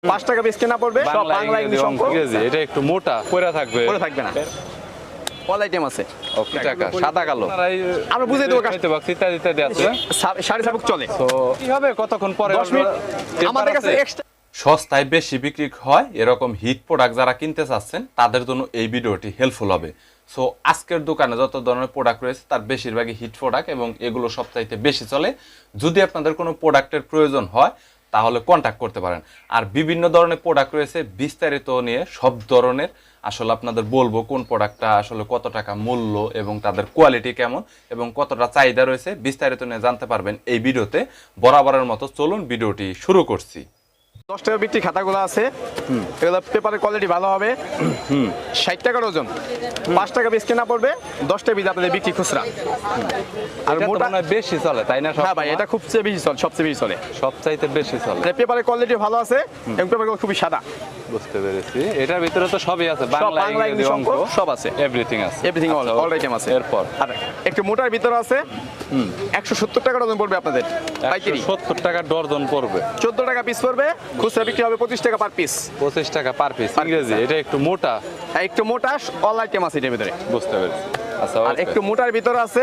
5 টাকা পিস কেনা পড়বে সব বাংলা ইংলিশ অঙ্ক। এটা একটু মোটা পড়া থাকবে, পড়ে থাকবে না। অল আইটেম আছে। ওকে টাকা সাদা কালো আমরা বুঝাই দেবো কাস্টমারতে বক্স ইত্যাদি আছে। 7.5 চলে। তো কি হবে কতক্ষণ পরে 10 মিনিট আমাদের কাছে এক্সট্রা সস্তায় বেশি বিক্রি হয় এরকম হিট প্রোডাক্ট যারা কিনতে চাচ্ছেন তাদের জন্য এই ভিডিওটি হেল্পফুল হবে। সো আজকের দোকানে যত ধরনের প্রোডাক্ট রয়েছে তার বেশিরভাগই হিট প্রোডাক্ট এবং এগুলো সবচাইতে বেশি চলে। যদি আপনাদের কোনো প্রোডাক্টের প্রয়োজন হয় তাহলে কন্ট্যাক্ট করতে পারেন। আর বিভিন্ন ধরনের প্রোডাক্ট রয়েছে, বিস্তারিত নিয়ে সব ধরনের আসলে আপনাদের বলবো কোন প্রোডাক্টটা আসলে কত টাকা মূল্য এবং তাদের কোয়ালিটি কেমন এবং কতটা চাহিদা রয়েছে বিস্তারিত নিয়ে জানতে পারবেন এই ভিডিওতে। বরাবরের মতো চলুন ভিডিওটি শুরু করছি। 10 টাকা বিক্রি খাতাগুলো আছে। এগুলো পেপারের কোয়ালিটি ভালো হবে। 60 টাকার ওজন, 5 টাকা পিস কেনা পড়বে, 10 টাকা পিস আপনাদের বিক্রি খুচরা। আর মোটা বেশি চলে তাই না? হ্যাঁ ভাই, এটা খুব বেশি চলে, সবচেয়ে বেশি চলে, সবচাইতে বেশি চলে। পেপারের কোয়ালিটি ভালো আছে এবং পেপারগুলো খুবই সাদা। বুঝতে পেরেছি। এটার ভিতরে তো সবই আছে, বাংলা ইংলিশ অঙ্ক সব আছে, এভরিথিং আছে, এভরিথিং অল আইটেম আছে। এরপর আর একটু মোটার ভিতরে আছে। 170 টাকা ওজন পড়বে আপনাদের পাইকারি। 70 টাকা ডজন পড়বে, 14 টাকা পিস পড়বে, খুচরা বিক্রি হবে 25 টাকা পার পিস। 25 টাকা পার পিস ইংরেজি। এটা একটু মোটা, একটু মোটা অল আইটেম আছে এটার ভিতরে। বুঝতে পেরেছি। আচ্ছা, আর একটু মোটার ভিতরে আছে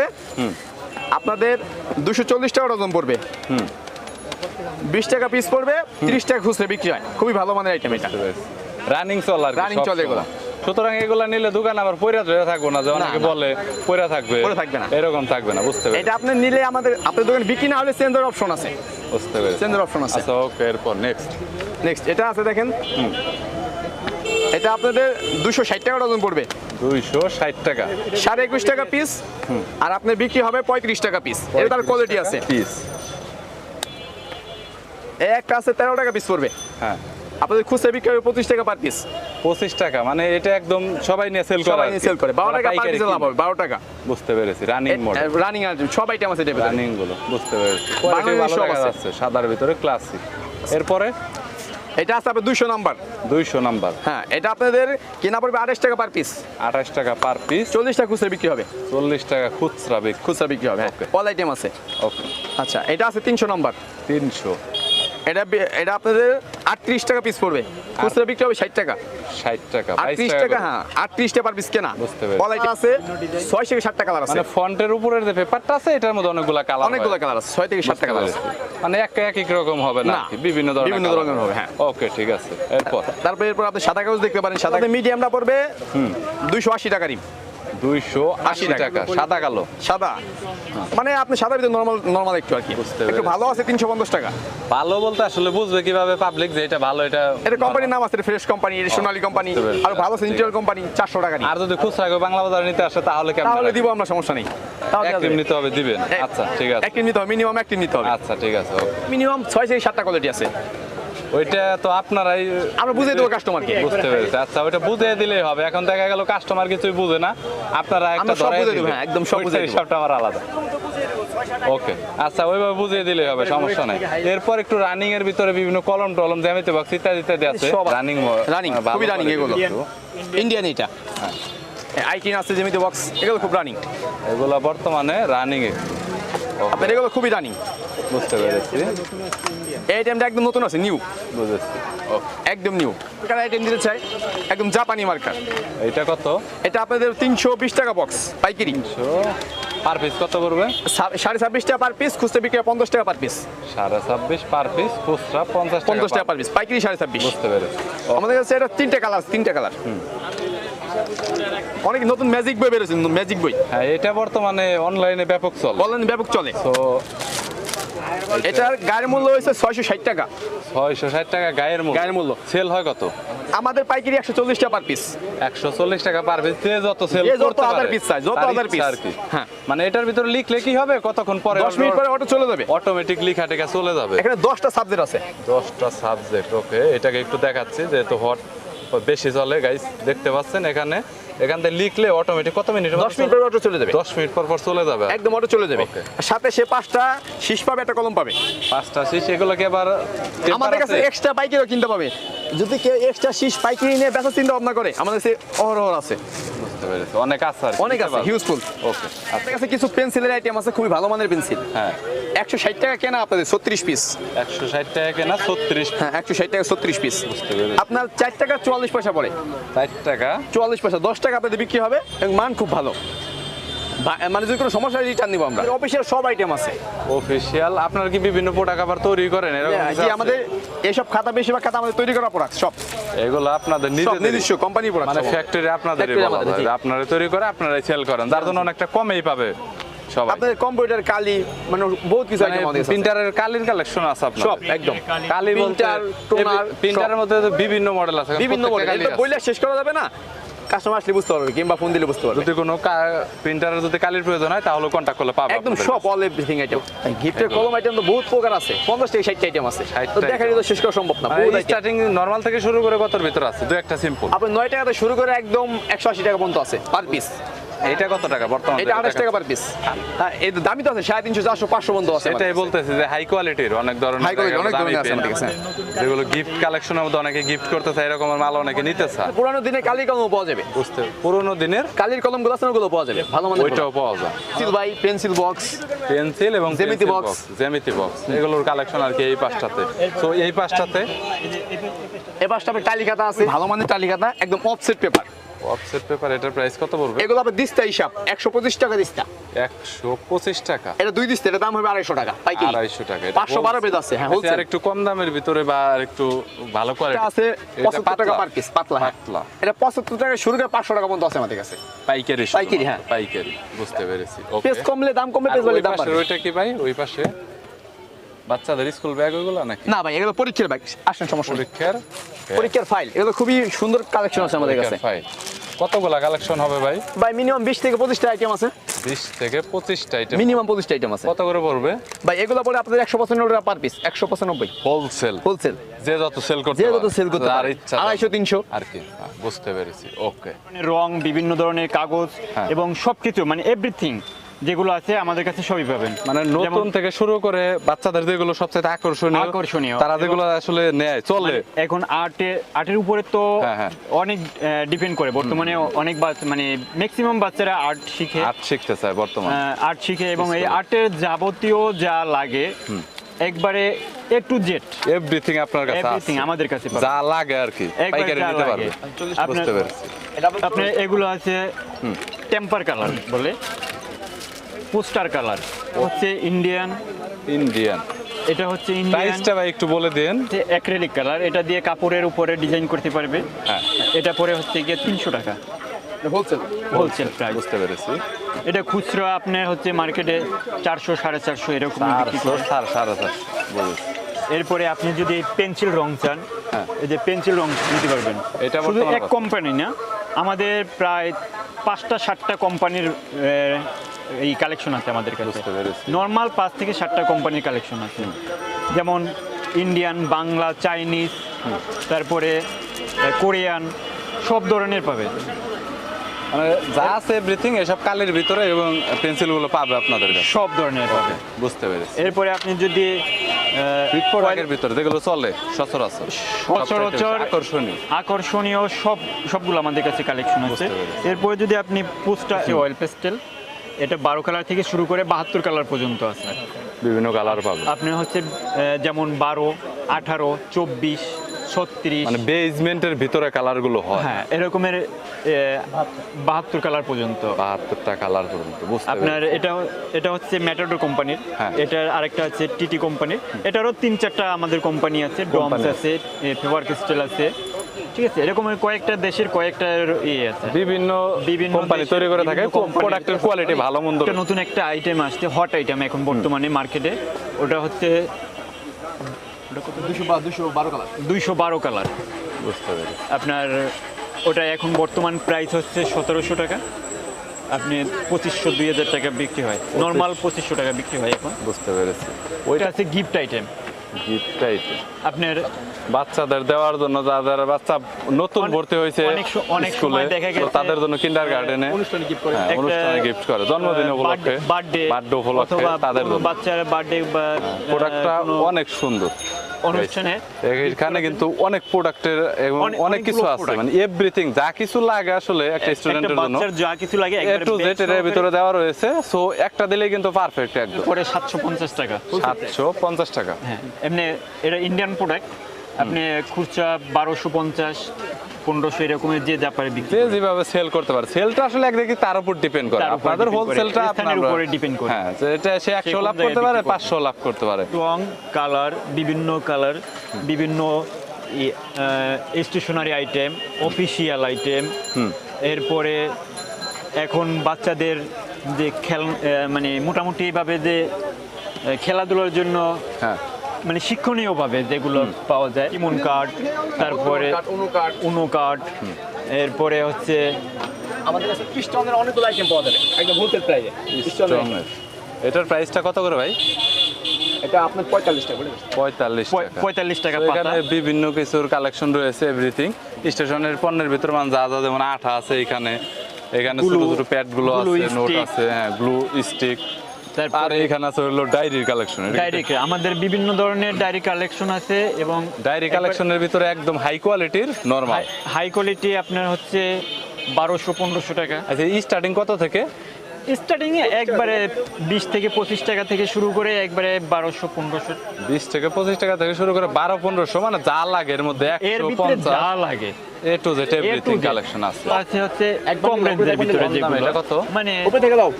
আপনাদের 240 টাকা ওজন পড়বে। 20 টাকা পিস পড়বে, 30 টাকা খুচরা বিক্রি হয়। খুবই ভালো মানের আইটেম এটা, রানিং চল আর রানিং চলে এগুলো। সুতরাং এগুলা নিলে দোকান আবার পয়রা ধরে থাকবো না, যে অনেকে বলে পয়রা থাকবে, থাকবে না, এরকম থাকবে না। বুঝতে পেরেছি। এটা আপনি নিলে আমাদের আপনাদের দোকানে বিক্রি না হলে চেঞ্জের অপশন আছে। বুঝতে পেরেছি, চেঞ্জের অপশন আছে। আচ্ছা ওকে। এরপর নেক্সট এটা আছে দেখেন। এটা আপনাদের 260 টাকা ওজন পড়বে, 260 টাকা, 21.5 টাকা পিস। আর আপনার বিক্রি হবে 35 টাকা পিস। এটা তার কোয়ালিটি আছে পিস। একটা আছে 13 টাকা পিস পড়বে। হ্যাঁ, আপনাদের খুচরা বিক্রি হবে 25 টাকা পার পিস। 25 টাকা মানে এটা একদম সবাই নিয়ে সেল করে, সবাই নিয়ে সেল করে। 12 টাকা পার পিস লাভ হবে, 12 টাকা। বুঝতে পেরেছি। রানিং মডেল, রানিং আর সব আইটেম আছে এটা। রানিং গুলো বুঝতে পেরেছি। কোয়ালিটি ভালো দেখা যাচ্ছে, সাদার ভিতরে ক্লাসিক। এরপরে এটা আছে আপনাদের 200 নাম্বার। 200 নাম্বার। হ্যাঁ, এটা আপনাদের কেনা পড়বে 28 টাকা পার পিস। 28 টাকা পার পিস, 40 টাকা খুচরা বিক্রি হবে। 40 টাকা খুচরা বিক্রি। খুচরা বিক্রি হবে, অল আইটেম আছে। ওকে, আচ্ছা, এটা আছে 300 নাম্বার। 300। এটা আপনাদের 38 টাকা পিস পড়বে, খুচরা বিক্রি হবে 60 টাকা। 60 টাকা, 38 টাকা। হ্যাঁ, 38 টাকা পার পিস কেনা। বুঝতে পেরেছি। অল আইটেম আছে 6 থেকে 7 টাকা কালার আছে। মানে ফন্টের উপরের যে পেপারটা আছে এটার মধ্যে অনেকগুলা কালার, অনেকগুলো কালার আছে, 6 থেকে 7 টাকা কালার আছে। মানে এক রকম হবে না, বিভিন্ন ধরনের হবে। হ্যাঁ, ওকে ঠিক আছে। এরপর আপনি সাদা কাগজ দেখতে পারেন। সাদা মিডিয়ামটা পড়বে 280 টাকা রিম। 280 টাকা সাদা কালো। সাদা মানে আপনি সাদা ভিতরে নরমাল একটু আর কি, একটু ভালো আছে 350 টাকা। ভালো বলতে আসলে বুঝবে কিভাবে পাবলিক যে এটা ভালো? এটা কোম্পানির নাম আছে, ফ্রেশ কোম্পানি, সোনালী কোম্পানি। আর ভালো সেন্ট্রাল কোম্পানি 400 টাকা। আর যদি খুচরা বাংলা বাজারে নিতে আসে তাহলে কেমন? তাহলে দিব আমরা, সমস্যা নেই। তাহলে নিতে হবে, দিবেন? আচ্ছা ঠিক আছে, একটি নিতে হবে, মিনিমাম একটি নিতে হবে। আচ্ছা ঠিক আছে। মিনিমাম 6 থেকে 7টা কোয়ালিটি আছে। ওইটা তো আপনারাই আমরা বুঝিয়ে দেবো কাস্টমারকে। বুঝতে পেরেছি। আচ্ছা, ওইটা বুঝিয়ে দিলেই হবে। এখন দেখা গেল কাস্টমার কিছুই বুঝে না, আপনারা একটা ধরে দিবেন। হ্যাঁ, একদম সব বুঝিয়ে দেব, সবটা আমার আলাদা। ওকে, আচ্ছা ওইভাবে বুঝিয়ে দিলেই হবে, সমস্যা নাই। এরপর একটু রানিং এর ভিতরে বিভিন্ন কলম টলম, জ্যামিতি বক্স ইত্যাদি আছে। রানিং খুবই রানিং এগুলো। ইন্ডিয়ান এটা আইটিন আছে, জ্যামিতি বক্স, এগুলো খুব রানিং। এগুলো বর্তমানে রানিং এ আপনার, এগুলো খুবই রানিং। বুঝতে পেরেছি। এই আইটেমটা একদম নতুন আছে, নিউ। বুঝেছি, একদম নিউ। কার আইটেম দিতে চাই, একদম জাপানি মার্কার। এটা কত? এটা আপনাদের 320 টাকা বক্স পাইকারি। পার পিস কত পড়বে? 26.5 টাকা পার পিস, খুচরা বিক্রি 50 টাকা পার পিস। 26.5 পার পিস, খুচরা 50 টাকা পার পিস, পাইকারি 26.5। বুঝতে পেরেছি। আমাদের কাছে এটা 3টা কালার, 3টা কালার। অনেক নতুন ম্যাজিক বই বেরোছে, ম্যাজিক বই। হ্যাঁ, এটা বর্তমানে অনলাইনে ব্যাপক চলে, অনলাইনে ব্যাপক চলে। তো এটার গায়ের মূল্য হয়েছে 660 টাকা। 660 টাকা গায়ের মূল্য। সেল হয় কত? আমাদের পাইকারি 140 টাকা পার পিস। 140 টাকা পার পিস। যে যত সেল করতে পারে, যত পিস চাই, যত পিস আর কি। হ্যাঁ, মানে এটার ভিতরে লিখলে কি হবে, কতক্ষণ পরে? 10 মিনিট পরে অটো চলে যাবে, অটোমেটিক লেখা টেকা চলে যাবে। এখানে 10টা সাবজেক্ট আছে। 10টা সাবজেক্ট। ওকে, এটাকে একটু দেখাচ্ছি যেহেতু হট বেশি চলে গাইস, দেখতে পাচ্ছেন এখানে থেকে লিখলে অটোমেটিক কত মিনিট? 10 মিনিট পরে অটো চলে যাবে। 10 মিনিট পর চলে যাবে, একদম অটো চলে যাবে। সাথে সে 5টা শীষ পাবে, একটা কলম পাবে। 5টা শীষ। এগুলো কি আবার আমাদের কাছে এক্সট্রা বাইকেরও কিনতে পাবে। যদি কেউ এক্সট্রা শীষ পাইকারি নিয়ে বেচার চিন্তা ভাবনা করে আমাদের কাছে অহরহ আছে, বুঝতে পেরেছি, অনেক আছে আর কি, অনেক আছে, হিউজফুল। ওকে আপনার কাছে কিছু পেন্সিলের আইটেম আছে, খুবই ভালো মানের পেন্সিল। হ্যাঁ 160 টাকা কেনা আপনাদের 36 পিস। 160 টাকা কেনা 36, হ্যাঁ 160 টাকা 36 পিস। বুঝতে পেরেছি। আপনার 4 টাকা 44 পয়সা পড়ে। 4 টাকা 44 পয়সা, 10 টাকা আপনাদের বিক্রি হবে এবং মান খুব ভালো। মানে যদি কোনো সমস্যা রিটার্ন নিব আমরা। অফিসিয়াল সব আইটেম আছে। অফিশিয়াল। আপনারা কি বিভিন্ন প্রোডাক্ট আবার তৈরি করেন এরকম কিছু জি, আছে? আমাদের এইসব খাতা, বেশিরভাগ খাতা আমাদের তৈরি করা প্রোডাক্ট সব। এগুলো আপনাদের সব নিজেদের নিজস্ব কোম্পানি প্রোডাক্ট। মানে ফ্যাক্টরি আপনাদেরই Factory বলা আমাদের, যায়, জি। আপনারা তৈরি করে আপনারাই সেল করেন, যার জন্য অনেকটা কমেই পাবে সবাই। আপনাদের কম্পিউটার কালি মানে বহুত কিছু আইটেম আমাদের আছে। প্রিন্টারের কালির কালেকশন আছে আপনাদের? সব একদম। কালি বলতে Printer, toner, প্রিন্টারের সব। মধ্যে তো বিভিন্ন মডেল আছে, বিভিন্ন মডেল, প্রত্যেকটা এটা কালি বললে শেষ করা যাবে না, কাস্টমার আসলে বুঝতে পারবে কিংবা ফোন দিলে বুঝতে পারবে। যদি কোনো প্রিন্টারের যদি কালির প্রয়োজন হয় তাহলে কন্টাক্ট করলে পাবে একদম আপনাদের সব কাছে। All everything item. গিফটের কলম আইটেম তো বহুত প্রকার আছে, 50 থেকে 60 আইটেম আছে। 60 তো দেখাই তো শেষ করা সম্ভব না। বহুত item। স্টার্টিং নরমাল থেকে শুরু করে কতর ভিতর আছে? দু একটা সিম্পল। আপনার 9 টাকা থেকে শুরু করে একদম 180 টাকা পর্যন্ত আছে পার পিস। এটা কত টাকা বর্তমানে? এটা 28 টাকা পার পিস। হ্যাঁ, এই দামি তো আছে, 350, 400, 500 পর্যন্ত আছে। এটাই বলতেছি যে হাই কোয়ালিটির অনেক ধরনের High quality, অনেক দামি ধরনের আছে pen, আমাদের কাছে। যেগুলো গিফট কালেকশনের মধ্যে অনেকে গিফট করতে চায়, এরকম মাল অনেকে নিতে চায়। পুরানো দিনে কালির কলম পাওয়া যাবে, বুঝতে পুরোনো দিনের কালির কলমগুলো আছে ওগুলো পাওয়া যাবে ভালো মানের। ওইটাও পাওয়া যায়। Pencil by pencil box, pencil এবং Geometry pencil box। জ্যামিতি বক্স, এগুলোর কালেকশন আর কি এই পাঁচটাতে। তো এই পাঁচটাতে এই পাশটা আপনার টালি খাতা আছে, ভালো মানের টালি খাতা, একদম অফসেট পেপার। অফসেট পেপার, এটার প্রাইস কত পড়বে? এগুলো আপনার দিস্তা হিসাব 125 টাকা দিস্তা। 125 টাকা। এটা 2 দিস্তা, এটা দাম হবে 250 টাকা পাইকারি। 250 টাকা। 512 পেজ আছে। হ্যাঁ, আর হোলসেল একটু কম দামের ভিতরে বা আর একটু ভালো কোয়ালিটি আছে 75 টাকা পার পিস, পাতলা। হ্যাঁ, পাতলা। এটা 75 টাকা শুরু করে 500 টাকা পর্যন্ত আছে আমাদের কাছে। পাইকারি পাইকারি, হ্যাঁ। পাইকারি, বুঝতে পেরেছি। ওকে। পেজ কমলে দাম কমবে, পেজ বাড়লে দাম বাড়বে। ওইটা কি ভাই? ওই পাশে বাচ্চাদের স্কুল ব্যাগ ওগুলো নাকি? না ভাই, এগুলো পরীক্ষার ব্যাগ। আসেন, সমস্যা নেই। পরীক্ষার ফাইল, এগুলো খুবই সুন্দর কালেকশন আছে আমাদের কাছে। ফাইল কতগুলা কালেকশন হবে ভাই? ভাই মিনিমাম 20 থেকে 25 টা আইটেম আছে। 20 থেকে 25টা আইটেম। মিনিমাম 25 টা আইটেম আছে। কত করে পড়বে ভাই এগুলো পরে আপনাদের 195 টাকা পার পিস। 195 হোলসেল। হোলসেল, যে যত সেল করতে যে পারে, যত সেল করতে যার পারে, ইচ্ছা 250 300 আর কি। বুঝতে পেরেছি। ওকে। রং, বিভিন্ন ধরনের কাগজ হ্যাঁ। এবং সবকিছু মানে এভরিথিং যেগুলো আছে আমাদের কাছে সবই পাবেন। মানে নতুন যেমন- থেকে শুরু করে বাচ্চাদের যেগুলো সবচেয়ে আকর্ষণীয় তারা তারা যেগুলো আসলে নেয় চলে। এখন আর্টের উপরে তো হ্যাঁ, হ্যাঁ। অনেক ডিপেন্ড করে। বর্তমানে অনেক মানে ম্যাক্সিমাম বাচ্চারা আর্ট শিখে, আর্ট শিখতে চায় বর্তমানে। আর্ট শিখে এবং এই আর্টের যাবতীয় যা লাগে একবারে A to Z এভরিথিং আপনার কাছে এভরিথিং আছে, আমাদের কাছে পাবেন। যা লাগে আর কি একবারে পাইকারি যা নিতে লাগে। পারবে। আপনার- বুঝতে পেরেছি। আপনার এগুলো আছে টেম্পার কালার বলে, পোস্টার কালার হচ্ছে ইন্ডিয়ান, এটা হচ্ছে ইন্ডিয়ান। প্রাইসটা ভাই একটু বলে দেন। অ্যাক্রিলিক কালার, এটা দিয়ে কাপড়ের উপরে ডিজাইন করতে পারবে। হ্যাঁ। এটা পরে হচ্ছে গিয়ে 300 টাকা হোলসেল। Wholesale price. বুঝতে পেরেছি। এটা খুচরা আপনার হচ্ছে মার্কেটে 400 450 এরকম বিক্রি করে। 450 বুঝেছি। এরপরে আপনি যদি পেন্সিল রং চান, এই যে পেন্সিল রং নিতে পারবেন। এটা শুধু বর্তমানে এক কত? কোম্পানি না, আমাদের প্রায় 5টা 7টা কোম্পানির এই কালেকশন আছে আমাদের কাছে। বুঝতে পেরেছি। নর্মাল 5 থেকে 7টা কোম্পানির কালেকশন আছে, যেমন ইন্ডিয়ান, বাংলা, চাইনিজ, তারপরে কোরিয়ান, সব ধরনের পাবে। মানে যা আছে এভরিথিং এসব কালির ভিতরে এবং পেন্সিলগুলো পাবে আপনাদের কাছে। সব ধরনের পাবে। বুঝতে পেরেছি। এরপরে আপনি যদি প্রোডাক্টের ভিতরে যেগুলো চলে সচরাচর সচরাচর আকর্ষণীয় সবগুলো আমাদের কাছে কালেকশন আছে। বুঝতে পেরেছি। এরপরে যদি আপনি পোস্টার অয়েল পেস্টেল, এটা 12 কালার থেকে শুরু করে 72 কালার পর্যন্ত আছে। বিভিন্ন কালার পাবে। আপনি হচ্ছে যেমন 12, 18, 24, 36, মানে বেসমেন্টের ভিতরে কালারগুলো হয়। হ্যাঁ এরকমের 72 কালার পর্যন্ত। 72টা কালার পর্যন্ত। বুঝতে আপনার পেরেছি। এটা হচ্ছে ম্যাটাডোর কোম্পানির, হ্যাঁ। এটার আরেকটা আছে টিটি কোম্পানির, এটারও 3-4টা আমাদের কোম্পানি আছে, ডমস আছে, ফেভার ক্রিস্টাল আছে, ঠিক আছে। এরকম কয়েকটা দেশের কয়েকটা ইয়ে আছে, বিভিন্ন কোম্পানি দেশের তৈরি করে থাকে, বিভিন্ন কোম্পানির প্রোডাক্টের কোয়ালিটি ভালো মন্দ। একটা নতুন একটা আইটেম আসছে, হট আইটেম এখন বর্তমানে মার্কেটে, ওটা হচ্ছে 212 কালার। 212 কালার। বুঝতে পেরেছি। আপনার ওটা এখন বর্তমান প্রাইস হচ্ছে 1700 টাকা, আপনি 2500-2000 টাকা বিক্রি হয়, নর্মাল 2500 টাকা বিক্রি হয় এখন। বুঝতে পেরেছি। ওইটা আছে গিফট আইটেম, গিফট আইটেম আপনার বাচ্চাদের দেওয়ার জন্য, যাদের বাচ্চা নতুন ভর্তি হয়েছে অনেক স্কুলে, সময় দেখা গেছে তাদের জন্য কিন্ডারগার্টেনে অনুষ্ঠানে গিফট করে। অনুষ্ঠানে গিফট করে, জন্মদিন উপলক্ষে, বার্থডে উপলক্ষে অথবা তাদের জন্য বাচ্চার বার্থডে বা প্রোডাক্টটা কোনো অনেক সুন্দর। অনুষ্ঠানে এখানে কিন্তু অনেক প্রোডাক্টের এবং অনেক কিছু অনেকগুলো আছে, product। মানে এভরিথিং যা কিছু লাগে আসলে একটা স্টুডেন্টের জন্য বাচ্চার যা কিছু লাগে এ একবারে টু bag জেড এর সহকারে ভিতরে দেওয়া রয়েছে, সো একটা দিলেই কিন্তু পারফেক্ট একদম। পরে 750 টাকা। 750 টাকা। হ্যাঁ, এমনি এটা ইন্ডিয়ান প্রোডাক্ট, আপনি খুচরা 1250 1500 এরকমের যে যা পারে বিক্রি যে করে। যেভাবে সেল করতে পারে, সেলটা আসলে একদিকে তার উপর ডিপেন্ড করে, তার উপর আপনাদের depend করে, হোলসেলটা স্থানের উপরে depend করে। হ্যাঁ, যে এটা সে 100 কোন লাভ জায়গায় করতে পারে, বিক্রি করবে। 500 লাভ করতে পারে। রং, কালার, বিভিন্ন স্টেশনারি আইটেম, অফিসিয়াল আইটেম, এরপরে এখন বাচ্চাদের যে মানে মোটামুটি ভাবে যে খেলাধুলার জন্য হ্যাঁ, মানে শিক্ষণীয় ভাবে যেগুলো পাওয়া যায়, ইমন কার্ড, তারপরে উনো কার্ড, এরপরে হচ্ছে আমাদের কাছে ক্রিস্টানের অনেকগুলো আইটেম পাওয়া যাবে একদম হোলসেল প্রাইসে। স্ট্রংয়ের। এটার প্রাইসটা কত করে ভাই? এটা আপনার 45 টাকা বলে 45 টাকা। 45 টাকা তো পাতা। এখানে বিভিন্ন কিছুর কালেকশন রয়েছে, এভরিথিং স্টেশনের পণ্যের ভিতর মানে যা যা, যেমন আঠা আছে এখানে ছোট Glue, ছোট প্যাড গুলো glue আছে, নোট stick। আছে, হ্যাঁ, গ্লু স্টিক। আর তারপরে এখানে আছে হলো ডায়েরির কালেকশন। ডায়েরি, আমাদের বিভিন্ন ধরনের ডায়েরি কালেকশন আছে এবং ডায়েরি কালেকশনের ভিতরে একদম হাই কোয়ালিটির নরমাল। হাই কোয়ালিটি আপনার হচ্ছে 1200-1500 টাকা। আচ্ছা, স্টার্টিং কত থেকে? স্টার্টিং এ একবারে 20 থেকে 25 টাকা থেকে শুরু করে একবারে 1200-1500। 20 থেকে 25 টাকা থেকে শুরু করে 1200-1500, মানে যা লাগে এর মধ্যে এর ভিতরে 150 যা লাগে A to Z A to everything Z। Collection আছে। আছে হচ্ছে কম রেঞ্জের ভিতরে কম দামে, যেগুলো এটা কত? মানে উপরে থেকে দাও।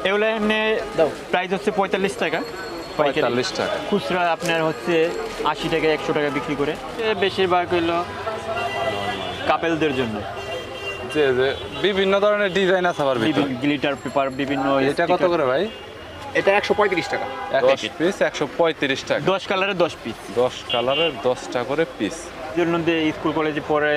এগুলো এমনি প্রাইস হচ্ছে 45 টাকা পাইকারি। 45 টাকা। খুচরা আপনার হচ্ছে 80 টাকা 100 টাকা বিক্রি করে। বেশিরভাগ হইলো কাপেলদের জন্য, যে যে বিভিন্ন ধরনের ডিজাইন আছে আবার ভিতরে। গ্লিটার পেপার, বিভিন্ন এটা কত করে ভাই? এটা 135 টাকা। 10 পিস 135 টাকা। 10 কালারে 10 পিস। 10 কালারের 10টা করে পিস। জন্য যে স্কুল কলেজে পড়ে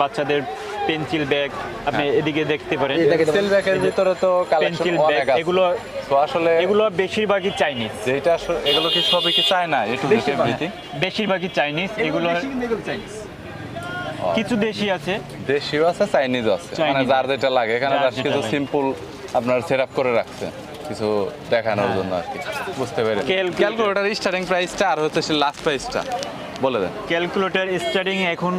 বাচ্চাদের পেন্সিল ব্যাগ আপনি এদিকে দেখতে পারেন। পেন্সিল ব্যাগের ভিতরে তো কালেকশন পেন্সিল অনেক ব্যাগ আছে। এগুলো তো আসলে এগুলো বেশিরভাগই চাইনিজ। যেটা এগুলো কি সবই কি চায় না? একটু দেখে এভরিথিং বেশিরভাগই চাইনিজ। এগুলো কিছু দেশি আছে, দেশিও আছে, চাইনিজও আছে, মানে Chinese। যার যেটা লাগে। এখানে যার জাস্ট যেটা কিছু লাগে। সিম্পল আপনার সেটআপ করে রাখছে, কিছু দেখানোর জন্য আর কি। বুঝতে পেরে ক্যালকুলেটর স্টার্টিং প্রাইসটা আর হচ্ছে লাস্ট প্রাইসটা বলে দেন। ক্যালকুলেটর স্টার্টিং এখন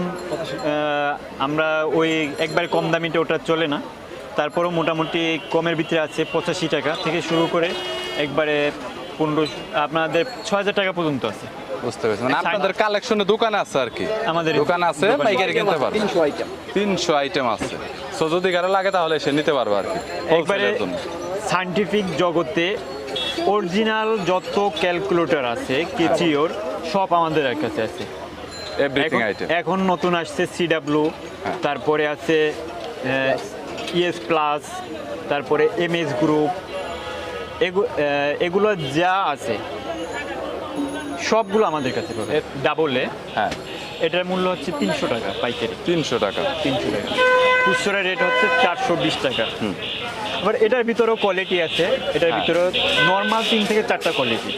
আমরা ওই একবার কম দামিটা ওটা চলে না, তারপরেও মোটামুটি কমের ভিতরে আছে 85 টাকা থেকে শুরু করে একবারে 15 আপনাদের 6000 টাকা পর্যন্ত আছে। বুঝতে পেরেছি, মানে আপনাদের কালেকশনে দোকান আছে আর কি। আমাদের দোকান আছে, দোকান পাইকারি কিনতে পারবে। 300 আইটেম। 300 আইটেম আছে, সো যদি কারো লাগে তাহলে এসে নিতে পারবে আর কি একবারে হোলসেলের জন্য। সায়েন্টিফিক জগতে অরিজিনাল যত ক্যালকুলেটর আছে কেচিওর সব আমাদের কাছে আছে। Everything item. এখন নতুন আসছে CW, হ্যাঁ। তারপরে আছে ES প্লাস, তারপরে MS গ্রুপ, এগুলো যা আছে সবগুলো আমাদের কাছে পাবে। ডাবল এ হ্যাঁ, এটার মূল্য হচ্ছে 300 টাকা পাইকারি। 300 টাকা। 300 টাকা খুচরা রেট হচ্ছে 420 টাকা। আবার এটার ভিতরেও কোয়ালিটি আছে, এটার ভিতরেও নর্মাল 3 থেকে 4টা কোয়ালিটি।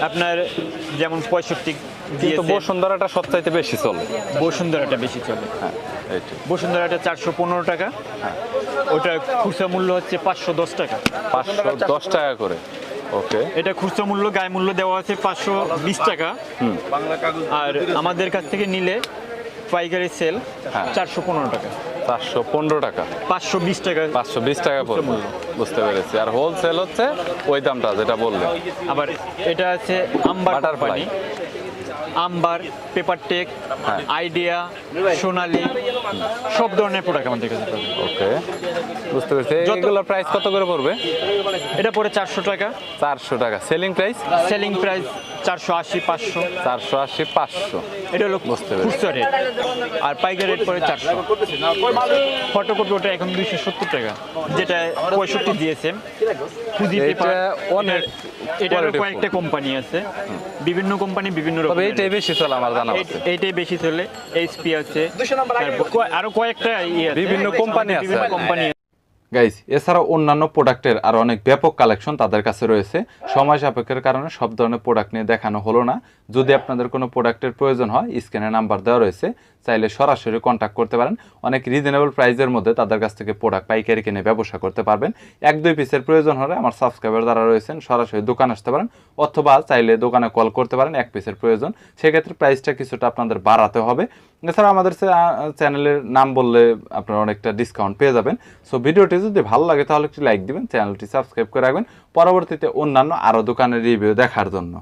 আপনার যেমন 65 কিন্তু দিয়েছে, বসুন্ধরাটা সবচাইতে বেশি চলে। বসুন্ধরাটা বেশি চলে। হ্যাঁ, এইটাই। বসুন্ধরাটা 415 টাকা, ওটার খুচরা মূল্য হচ্ছে 510 টাকা। 510 টাকা করে। ওকে, এটা খুচরা মূল্য, গায়ে মূল্য দেওয়া আছে 520 টাকা। আর আমাদের কাছ থেকে নিলে পাইকারি সেল হ্যাঁ। 415 টাকা, 415 টাকা, 520 টাকা। 520 টাকা পড়বে। মূল্য। বুঝতে পেরেছি। আর হোলসেল হচ্ছে ওই দামটা যেটা বললেন। আবার এটা আছে Amber Butterfly। Company, Amber, paper tech, হ্যাঁ। আইডিয়া, সোনালি, সব ধরনের প্রোডাক্ট আমাদের কাছে পাবেন। ওকে, বুঝতে পেরেছি। যত- এগুলোর প্রাইস কত করে পড়বে? এটা পড়ে 400 টাকা, 400 টাকা। Selling price selling price 480, 500। 480, 500। এটা হলো বুঝতে পেরেছি। খুচরা রেট। আর পাইকারি রেট পড়ে 400। ফটোকপি ওটা এখন 270 টাকা, যেটা 65 দিয়েছে। ফুজি এটা পেপার অনেক এটারও quality কয়েকটা কোম্পানি আছে, বিভিন্ন কোম্পানি বিভিন্ন তবে রকমের এইটাই rate। বেশি চলে আমার জানা আছে। এইটাই বেশি চলে। HP আছে, 200 নাম্বার আগে তারপর আরো কয়েকটা ইয়ে আছে, বিভিন্ন কোম্পানি আছে বিভিন্ন আর কি। কোম্পানি। গাইস এছাড়াও অন্যান্য প্রোডাক্টের আর অনেক ব্যাপক কালেকশন তাদের কাছে রয়েছে। সময় সাপেক্ষের কারণে সব ধরনের প্রোডাক্ট নিয়ে দেখানো হলো না। যদি আপনাদের কোনো প্রোডাক্টের প্রয়োজন হয় স্ক্রিনে নাম্বার দেওয়া রয়েছে, চাইলে সরাসরি কন্ট্যাক্ট করতে পারেন। অনেক রিজনেবল প্রাইসের মধ্যে তাদের কাছ থেকে প্রোডাক্ট পাইকারি কিনে ব্যবসা করতে পারবেন। 1-2 পিসের প্রয়োজন হলে আমার সাবস্ক্রাইবার যারা রয়েছেন সরাসরি দোকানে আসতে পারেন, অথবা চাইলে দোকানে কল করতে পারেন 1 পিসের প্রয়োজন। সেক্ষেত্রে প্রাইসটা কিছুটা আপনাদের বাড়াতে হবে। এছাড়া আমাদের চ্যানেলের নাম বললে আপনারা অনেকটা ডিসকাউন্ট পেয়ে যাবেন। সো ভিডিওটি যদি ভালো লাগে তাহলে একটি লাইক দিবেন, চ্যানেলটি সাবস্ক্রাইব করে রাখবেন পরবর্তীতে অন্যান্য আরও দোকানের রিভিউ দেখার জন্য।